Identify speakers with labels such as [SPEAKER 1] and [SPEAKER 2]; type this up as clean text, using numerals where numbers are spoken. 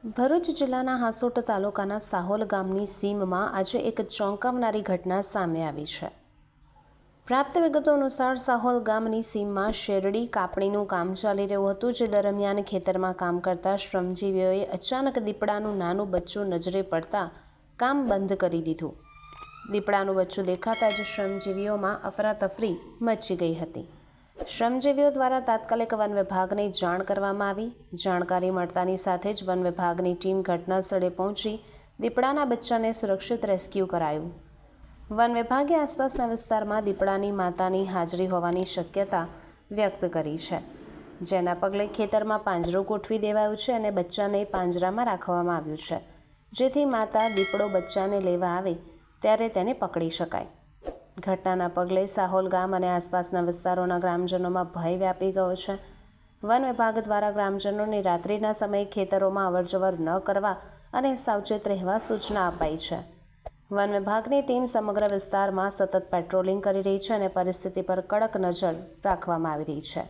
[SPEAKER 1] ભરૂચ જિલ્લાના હાસોટ તાલુકાના સાહોલ ગામની સીમમાં આજે એક ચોંકાવનારી ઘટના સામે આવી છે। પ્રાપ્ત વિગતો અનુસાર સાહોલ ગામની સીમમાં શેરડી કાપણીનું કામ ચાલી રહ્યું હતું, જે દરમિયાન ખેતરમાં કામ કરતા શ્રમજીવીઓએ અચાનક દીપડાનું નાનું બચ્ચું નજરે પડતા કામ બંધ કરી દીધું। દીપડાનું બચ્ચું દેખાતા જ શ્રમજીવીઓમાં અફરાતફરી મચી ગઈ હતી। શ્રમજીવીઓ દ્વારા તાત્કાલિક વન વિભાગને જાણ કરવામાં આવી। જાણકારી મળતાની સાથે જ વન વિભાગની ટીમ ઘટના સ્થળે પહોંચી દીપડાના બચ્ચાને સુરક્ષિત રેસ્ક્યુ કરાયું। વન વિભાગે આસપાસના વિસ્તારમાં દીપડાની માતાની હાજરી હોવાની શક્યતા વ્યક્ત કરી છે, જેના પગલે ખેતરમાં પાંજરું ગોઠવી દેવાયું છે અને બચ્ચાને પાંજરામાં રાખવામાં આવ્યું છે, જેથી માતા દીપડો બચ્ચાને લેવા આવે ત્યારે તેને પકડી શકાય। ઘટનાના પગલે સાહોલ ગામ અને આસપાસના વિસ્તારોના ગ્રામજનોમાં ભય વ્યાપી ગયો છે। વન વિભાગ દ્વારા ગ્રામજનોને રાત્રિના સમયે ખેતરોમાં અવરજવર ન કરવા અને સાવચેત રહેવા સૂચના અપાઈ છે। વન વિભાગની ટીમ સમગ્ર વિસ્તારમાં સતત પેટ્રોલિંગ કરી રહી છે અને પરિસ્થિતિ પર કડક નજર રાખવામાં આવી રહી છે।